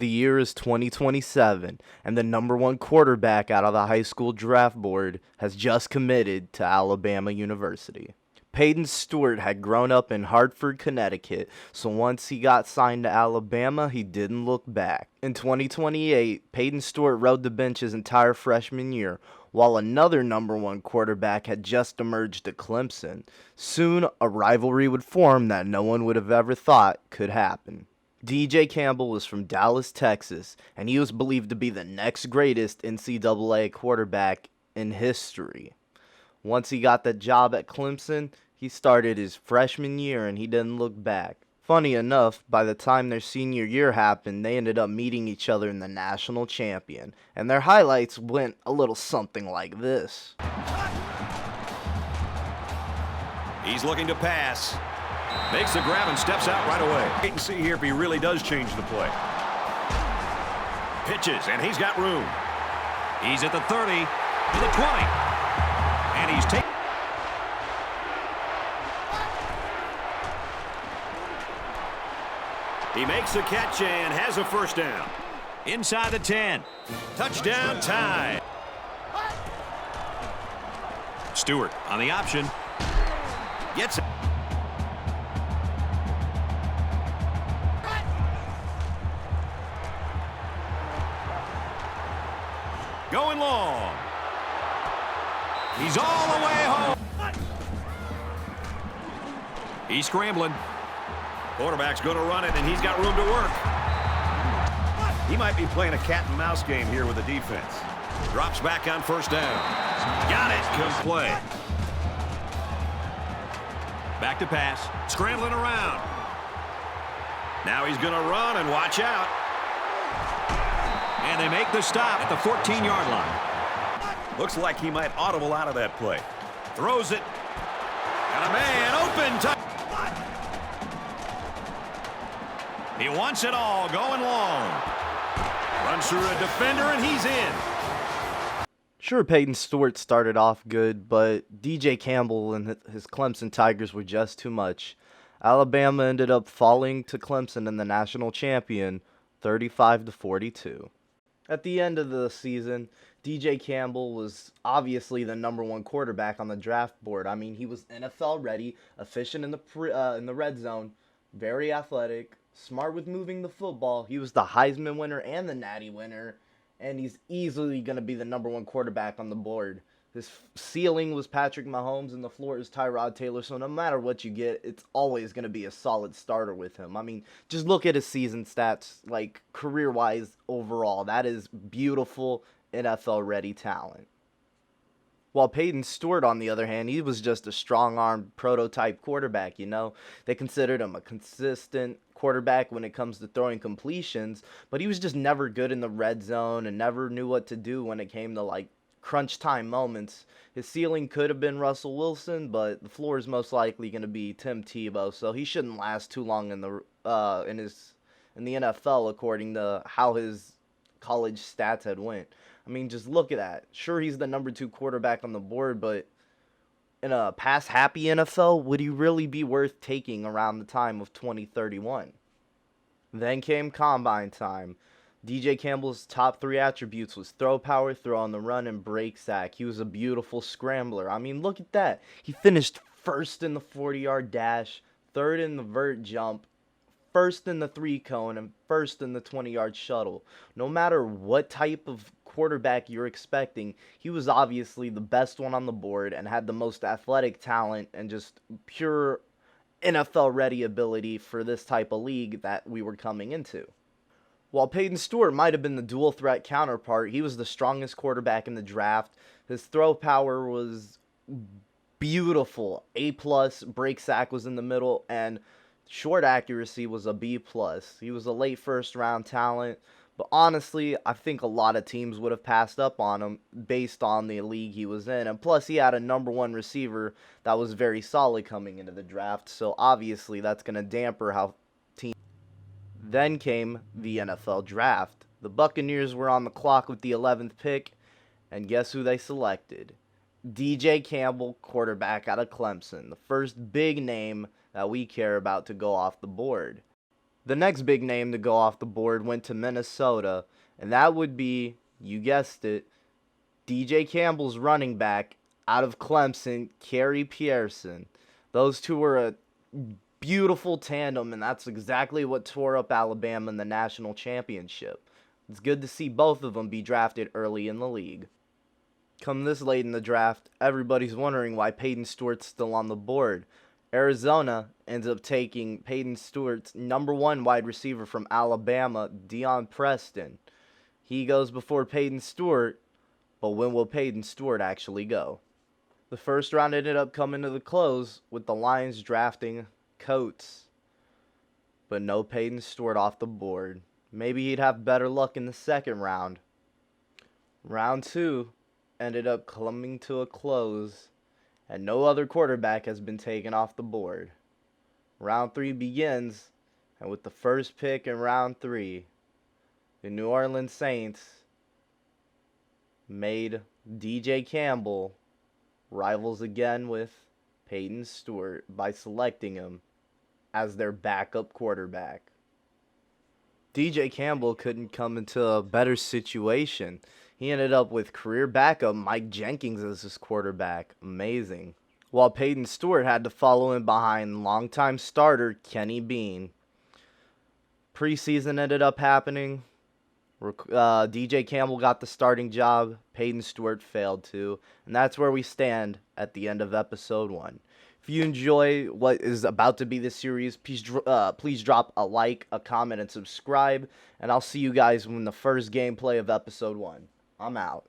The year is 2027, and the number one quarterback out of the high school draft board has just committed to Alabama University. Peyton Stewart had grown up in Hartford, Connecticut, so once he got signed to Alabama, he didn't look back. In 2028, Peyton Stewart rode the bench his entire freshman year, while another number one quarterback had just emerged at Clemson. Soon, a rivalry would form that no one would have ever thought could happen. DJ Campbell was from Dallas, Texas, and he was believed to be the next greatest NCAA quarterback in history. Once he got that job at Clemson, he started his freshman year and he didn't look back. Funny enough, by the time their senior year happened, they ended up meeting each other in the national champion, and their highlights went a little something like this. He's looking to pass. Makes the grab and steps out right away. Wait and see here if he really does change the play. Pitches, and he's got room. He's at the 30, to the 20. And he's taking. He makes the catch and has a first down. Inside the 10. Touchdown tie. Stewart on the option. Gets it. Going long. He's all the way home. He's scrambling. Quarterback's going to run it, and he's got room to work. He might be playing a cat and mouse game here with the defense. Drops back on first down. Got it. Good play. Back to pass. Scrambling around. Now he's going to run and watch out. And they make the stop at the 14-yard line. Looks like he might audible out of that play. Throws it. And a man open. He wants it all, going long. Runs through a defender, and he's in. Sure, Peyton Stewart started off good, but DJ Campbell and his Clemson Tigers were just too much. Alabama ended up falling to Clemson in the national champion, 35-42. At the end of the season, DJ Campbell was obviously the number one quarterback on the draft board. I mean, he was NFL ready, efficient in the red zone, very athletic, smart with moving the football. He was the Heisman winner and the Natty winner, and he's easily going to be the number one quarterback on the board. His ceiling was Patrick Mahomes, and the floor is Tyrod Taylor, so no matter what you get, it's always going to be a solid starter with him. I mean, just look at his season stats, like career-wise overall. That is beautiful NFL-ready talent. While Peyton Stewart, on the other hand, he was just a strong-armed prototype quarterback, you know. They considered him a consistent quarterback when it comes to throwing completions, but he was just never good in the red zone and never knew what to do when it came to, like, crunch time moments. His ceiling could have been Russell Wilson, but the floor is most likely going to be Tim Tebow, so he shouldn't last too long in the NFL according to how his college stats had went. I mean, just look at that. Sure, he's the number 2 quarterback on the board, but in a pass-happy NFL, would he really be worth taking around the time of 2031? Then came combine time. DJ Campbell's top 3 attributes was throw power, throw on the run, and break sack. He was a beautiful scrambler. I mean, look at that. He finished first in the 40-yard dash, third in the vert jump, first in the 3-cone, and first in the 20-yard shuttle. No matter what type of quarterback you're expecting, he was obviously the best one on the board and had the most athletic talent and just pure NFL-ready ability for this type of league that we were coming into. While Peyton Stewart might have been the dual threat counterpart, he was the strongest quarterback in the draft. His throw power was beautiful. A+, break sack was in the middle, and short accuracy was a B+. He was a late first-round talent, but honestly, I think a lot of teams would have passed up on him based on the league he was in. And plus, he had a number 1 receiver that was very solid coming into the draft, so obviously that's going to damper how teams. Then came the NFL Draft. The Buccaneers were on the clock with the 11th pick, and guess who they selected? DJ Campbell, quarterback out of Clemson, the first big name that we care about to go off the board. The next big name to go off the board went to Minnesota, and that would be, you guessed it, DJ Campbell's running back out of Clemson, Kerry Pearson. Those two were a beautiful tandem, and that's exactly what tore up Alabama in the national championship. It's good to see both of them be drafted early in the league. Come this late in the draft, everybody's wondering why Peyton Stewart's still on the board. Arizona ends up taking Peyton Stewart's #1 wide receiver from Alabama, Deion Preston. He goes before Peyton Stewart, but when will Peyton Stewart actually go? The first round ended up coming to the close with the Lions drafting Coates, but no Peyton Stewart off the board. Maybe he'd have better luck in the second round. Round 2 ended up coming to a close, and no other quarterback has been taken off the board. Round 3 begins, and with the first pick in round 3, the New Orleans Saints made DJ Campbell rivals again with Peyton Stewart by selecting him as their backup quarterback. DJ Campbell couldn't come into a better situation. He ended up with career backup Mike Jenkins as his quarterback. Amazing. While Peyton Stewart had to follow in behind longtime starter Kenny Bean. Preseason ended up happening. DJ Campbell got the starting job. Peyton Stewart failed to. And that's where we stand at the end of episode 1. If you enjoy what is about to be the series, please drop a like, a comment, and subscribe. And I'll see you guys in the first gameplay of episode 1. I'm out.